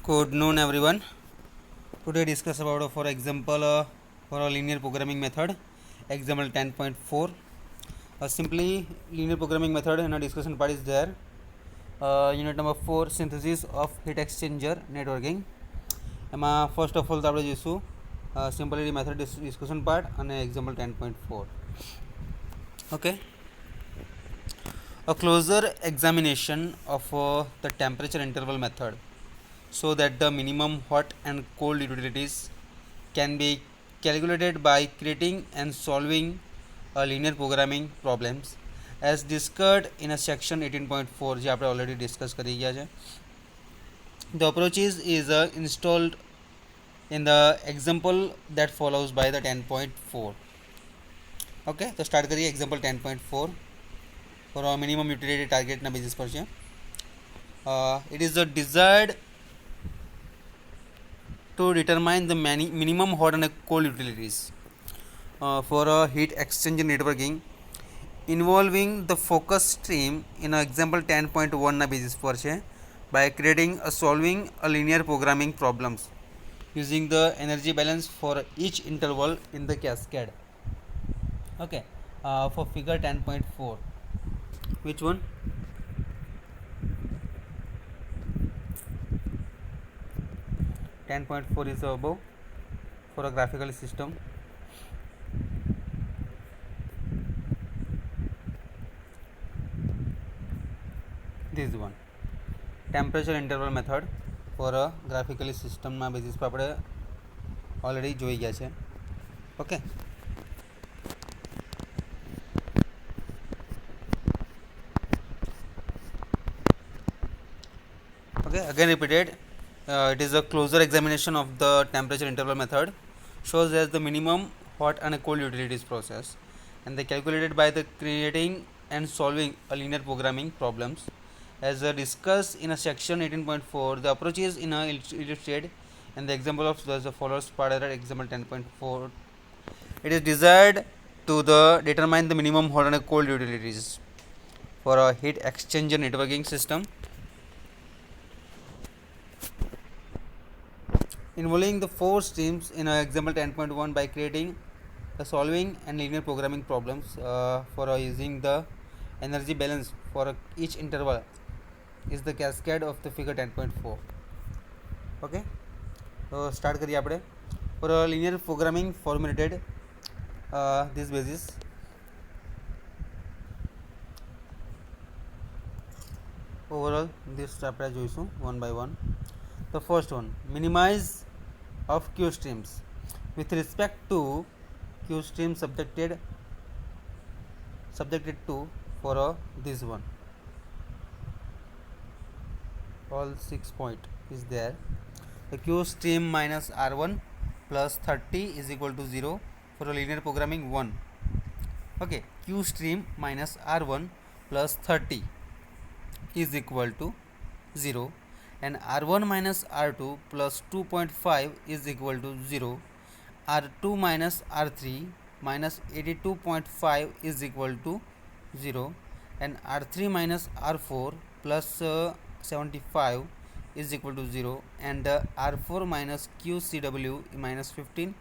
Good noon, everyone. Today discuss about for example for a linear programming method, example 10.4. Simply linear programming method and a discussion part is there. Unit number 4 synthesis of heat exchanger networking. First of all તો આપણે જોઈશું simply method discussion part અને example 10.4. Okay. A closer examination of the temperature interval method so that the minimum hot and cold utilities can be calculated by creating and solving a linear programming problems as discussed in a section 18.4 જે આપણે already discuss કરી ગયા છે. The approach is installed in the example that follows by the 10.4. Okay, તો start કરીએ example 10.4 for a minimum utility target ના basis પર છે. It is the desired to determine the minimum hot and cold utilities for a heat exchanger networking involving the focus stream in example 10.1 ના basis પર છે by creating a solving a linear programming problems using the energy balance for each interval in the cascade. Okay, for figure 10.4, which one? (10.4) is above for a graphical system. This one, temperature interval method for a graphical system ના basis પર આપણે already જોઈ ગયા છે. Okay, again repeated. It is a closer examination of the temperature interval method shows as the minimum hot and cold utilities process and they calculated by the creating and solving a linear programming problems as discussed in a section 18.4. The approach is in a illustrated and the example of the follows part of example 10.4. It is desired to determine the minimum hot and cold utilities for a heat exchanger networking system involving the four streams in example 10.1 by creating the solving and linear programming problems for using the energy balance for each interval is the cascade of the figure 10.4. Okay, so start करिए આપણે for a linear programming formulated this basis. Overall this આપણે જોઈશું one by one. The first one, minimize of Q streams with respect to Q stream subjected to for this one. All 6 point is there. The Q stream minus R1 plus 30 is equal to 0 for a linear programming 1. Okay, Q stream minus R1 plus 30 is equal to 0 and R1 minus R2 plus 2.5 is equal to 0. R2 minus R3 minus 82.5 is equal to 0 and R3 minus R4 plus 75 is equal to 0 and R4 minus QCW minus 15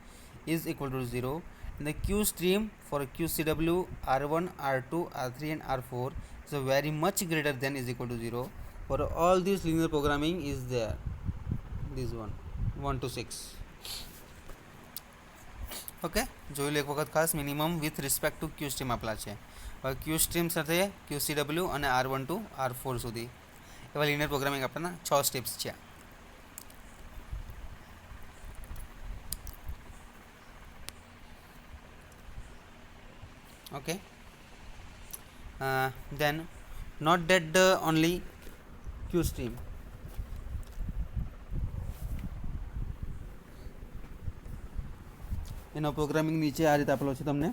is equal to 0 and the Q stream for QCW R1, R2, R3 and R4 is very much greater than is equal to 0. For all this linear programming is there. This one 1 to 6. Okay, જોઈ લો એક વખત ખાસ minimum with respect to Q stream આપેલા છે. હવે ક્યુ stream સાથે QCW અને R1 two R4 સુધી એવા લિનિયર પ્રોગ્રામિંગ આપણા 6 સ્ટેપ્સ છે. Okay, then not that only Q stream. એનો પ્રોગ્રામિંગ નીચે આ રીતે આપેલો છે તમને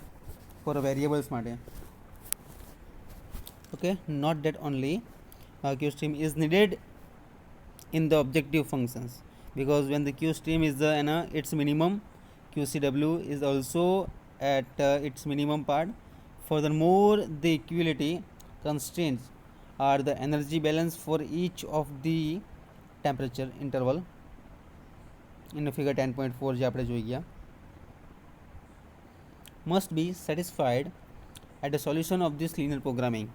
ફોર વેરિયેબલ્સ માટે. Okay, not that only Q stream is needed in the objective functions because when the Q stream is its minimum, QCW is also at its minimum part. Furthermore, the equality constraints are the energy balance for each of the temperature interval in figure 10.4 જે આપણે જોઈ ગયા, must be satisfied at the solution of this linear programming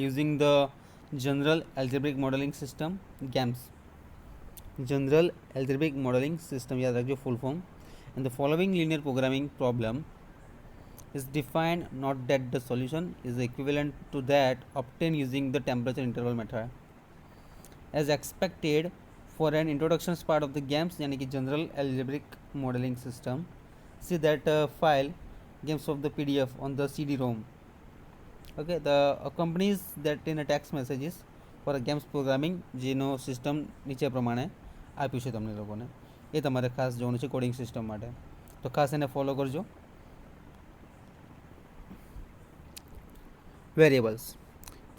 using the general algebraic modeling system GAMS. General algebraic modeling system, याद रखिए full form. And the following linear programming problem is defined not that the solution is equivalent to that obtained using the temperature interval method. As expected for an introduction part of the GAMS यानी कि general algebraic modeling system, see that file GAMS of the PDF on the CD-ROM. Okay, the accompanies that in a text messages for a GAMS programming જેનો system નીચે પ્રમાણે આપ્યું છે તમને લોકોને, એ તમારે ખાસ જોવાનું છે કોડિંગ સિસ્ટમ માટે, તો ખાસ એને ફોલો કરજો. Variables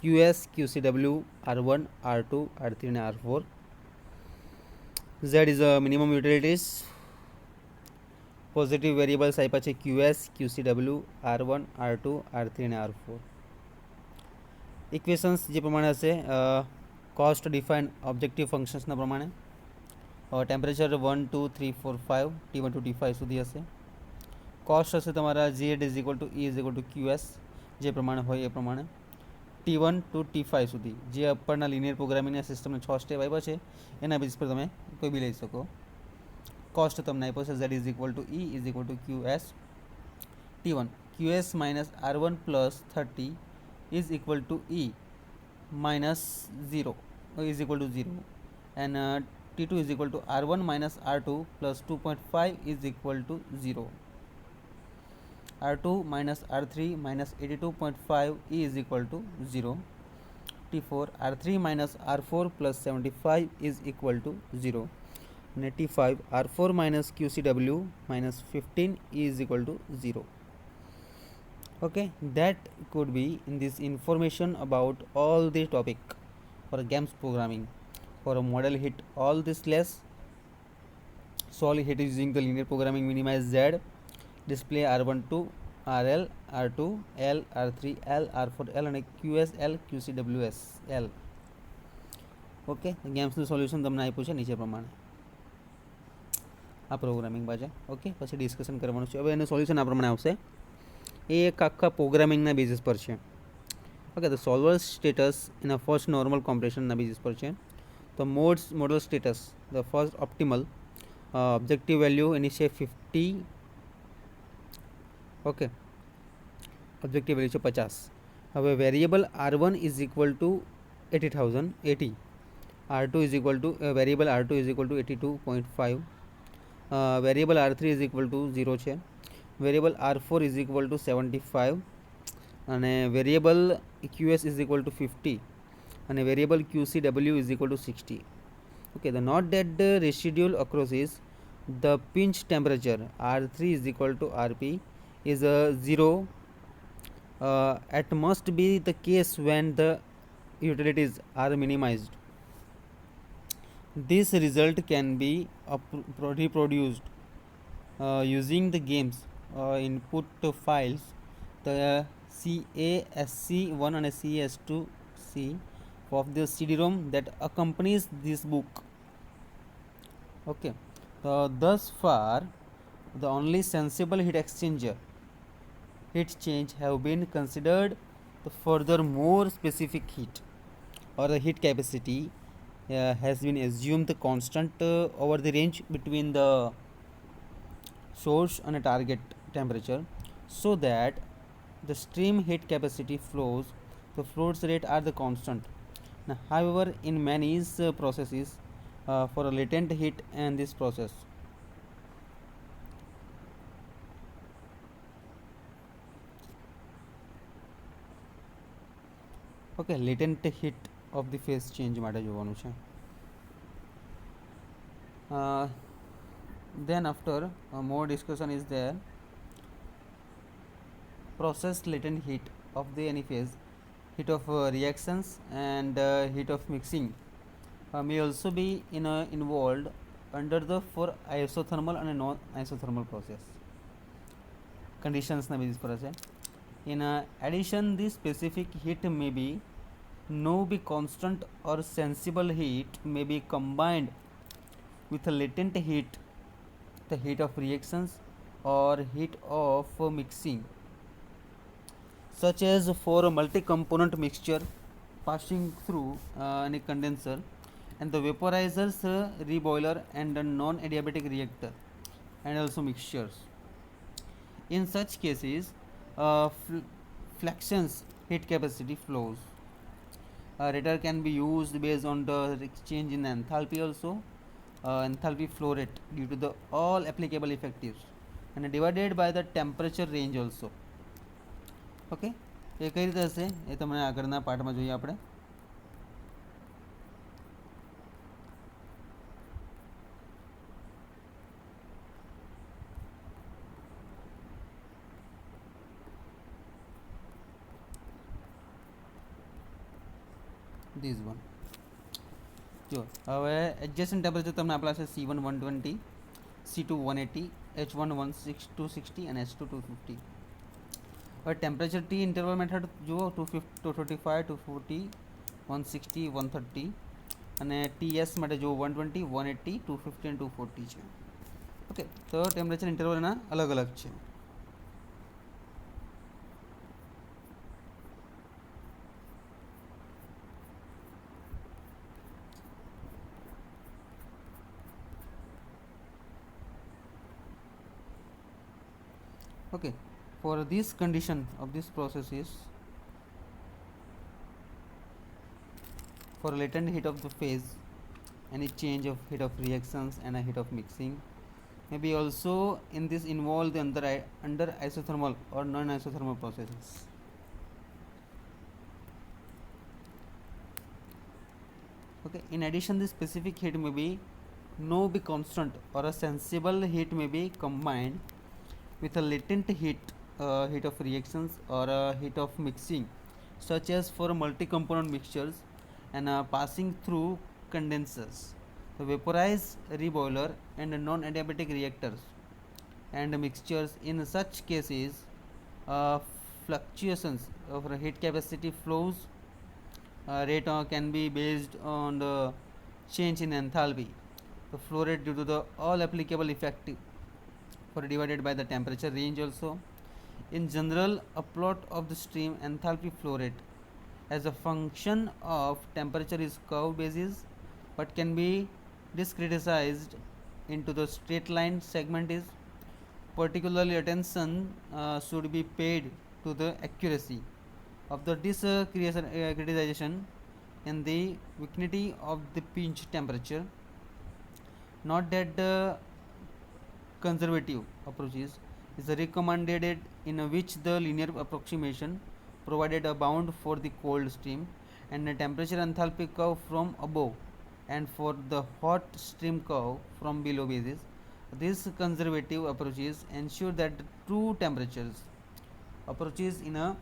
QS, QCW, R1, R2, R3 અને R4. Z is a minimum utilities. Positive variables આપ્યા છે QS, QCW, R1, R2, R3 અને R4. ઇક્વેશન્સ જે પ્રમાણે હશે, કોસ્ટ ડિફાઇન ઓબ્જેક્ટિવ ફંક્શન્સના પ્રમાણે, ટેમ્પરેચર 1, 2, 3, 4, 5 T1 to T5 સુધી હશે. કોસ્ટ હશે તમારા Z is equal two E is equal two QS, જે પ્રમાણે હોય એ પ્રમાણે T1 to T5 સુધી, જે ઉપરના લિનિયર પ્રોગ્રામિંગના સિસ્ટમને 6 સ્ટેપ આપ્યા છે એના બેઝ પર તમે કોઈ બી લઈ શકો. કોસ્ટ તમને આપ્યો છે Z is equal two E is equal two QS. T1 QS minus R1 plus 30 is equal to E minus 0 is equal to 0, and T2 is equal to R1 minus R2 plus 2.5 is equal to 0. R2 minus R3 minus 82.5 E is equal to 0. T4 R3 minus R4 plus 75 is equal to 0. And T5 R4 minus QCW minus 15 E is equal to 0. Okay, that could be in this information about all the topic for GAMS programming. For a model hit all this less, solely hit using the linear programming minimize Z, display R12, RL, R2, L, R3, L, R4, L and QS, L, QCWS, L. Okay, ગેમ્સનું solution તમને આપ્યું છે નીચે પ્રમાણે આ programming પાછા. Okay, પછી discussion કરવાનું છે. હવે એનું સોલ્યુશન આ પ્રમાણે આવશે. એ એક આખા પ્રોગ્રામિંગના બેઝિસ પર છે. ઓકે, તો સોલ્વર સ્ટેટસ એના ફર્સ્ટ નોર્મલ કોમ્પ્રેશનના બેઝિસ પર છે. તો model status the first optimal objective value એની છે 50. ઓકે, ઓબ્જેક્ટિવ વેલ્યુ છે 50. હવે variable R1 is equal to 80,080, R2 is equal to variable R2 is equal to 82.5, variable R3 is equal to 0 છે, variable R4 is equal to 75 અને variable QS is equal to 50 અને variable QCW is equal to 60. Okay, the note that residual across is the pinch temperature R3 is equal to RP is 0 at must be the case when the utilities are minimized. This result can be reproduced using the games input files, the CASC1 and CAS2C of the CD-ROM that accompanies this book. Okay, thus far the only sensible heat change have been considered. The further more specific heat or the heat capacity has been assumed the constant over the range between the source and a target temperature, so that the stream heat capacity flows, the flows rate are the constant. Now, however, in many processes for a latent heat in this process, okay, latent heat of the phase change માટે જોવાનું છે. then after more discussion is there. Process latent heat of the any phase, heat of reactions and heat of mixing may also be involved under the for isothermal and non isothermal process conditions na basis par છે. In addition, the specific heat may be no be constant or sensible heat may be combined with a latent heat, the heat of reactions or heat of mixing, such as for a multi-component mixture passing through a condenser and the vaporizers, reboiler and a non-adiabatic reactor and also mixtures. In such cases, fluxion's heat capacity flows. A radar can be used based on the exchange in enthalpy also, enthalpy flow rate due to the all applicable effectives and divided by the temperature range also. Okay એ કઈ રીતે હશે એ તમને આગળના પાઠમાં જોઈએ આપણે. This one જો હવે એડજસ્ટન્ટ ટેમ્પરેચર તમને આપેલા છે C1 120, C2 180, H1 260 અને H2 250. હવે ટેમ્પરેચર ટી ઇન્ટરવલ મેથડ જુઓ 235, 240, 160, 130 અને ટીએસ માટે જુઓ 120, 180, 250 અને 240 છે. ઓકે તો ટેમ્પરેચર ઇન્ટરવલ એના અલગ અલગ છે. Okay, for this condition of this process is for latent heat of the phase, any change of heat of reactions and a heat of mixing may be also in this involved under isothermal or non-isothermal processes. Okay, in addition this specific heat may be be constant or a sensible heat may be combined with a latent heat, heat of reactions or a heat of mixing, such as for multi-component mixtures and passing through condensers, the vaporized reboiler and non-adiabatic reactors and mixtures. In such cases, fluctuations of heat capacity flows rate can be based on the change in enthalpy, the flow rate due to the all applicable effective for divided by the temperature range also. In general, a plot of the stream enthalpy flow rate as a function of temperature is curve basis but can be discretized into the straight line segment is. Particularly attention should be paid to the accuracy of the discretization in the vicinity of the pinch temperature. Not that the conservative approaches is recommended in which the linear approximation provided a bound for the cold stream and a temperature enthalpy curve from above and for the hot stream curve from below basis. These conservative approaches ensure that the true temperatures approaches in a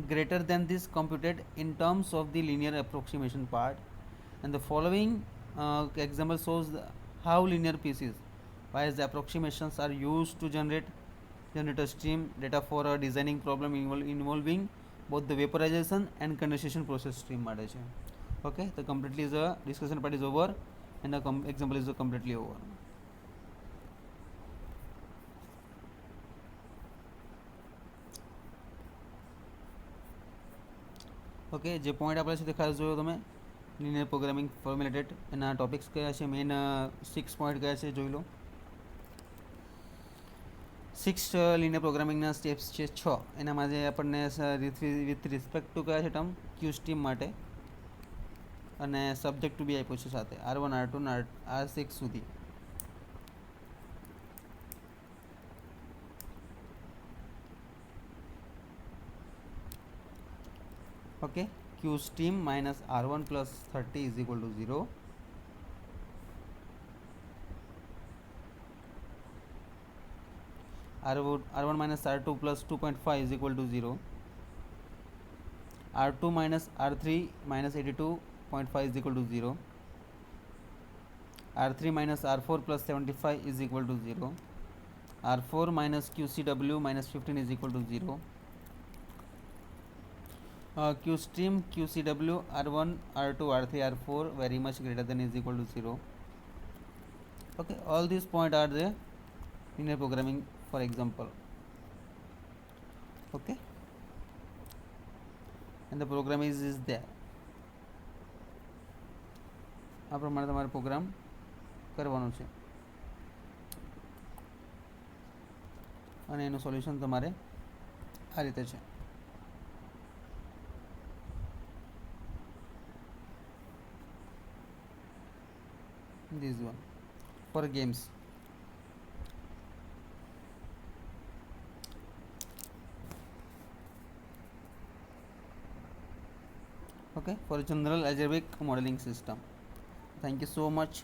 greater than this computed in terms of the linear approximation part. And the following example shows how linear pieces whereas the approximations are used to generate a stream data for a designing problem involving both the vaporization and condensation process stream માટે છે. Okay, the completely is a discussion part is over and the example is completely over. Okay જે point આપણે છે તે ખાસ જોયો તમે linear programming formulated એના ટોપિક્સ કયા છે મેઇન 6 પોઈન્ટ કયા છે જોઈ લો. 6 લિનિયર પ્રોગ્રામિંગના સ્ટેપ્સ છે 6 એનામાં જે આપણને વિથ રિસ્પેક્ટ ટુ કયા છે ટર્મ ક્યુ સ્ટીમ માટે અને સબ્જેક્ટ ટુ બી આપ્યું છે સાથે R1 R2 ને R6 સુધી. Okay, Q steam minus R1 plus 30 is equal to 0. R1 minus R2 plus 2.5 is equal to 0. R2 minus R3 minus 82.5 is equal to 0. R3 minus R4 plus 75 is equal to 0. R4 minus QCW minus 15 is equal to 0. Q stream, QCW, R1, R2, R3, R4 very much greater than is equal to 0. Okay, all these point are the linear programming for example. Okay, and the program is there. આ પ્રમાણે તમારે programme કરવાનો છે અને એનું solution તમારે આ રીતે છે. This one for games. Okay, for general algebraic modeling system. Thank you so much.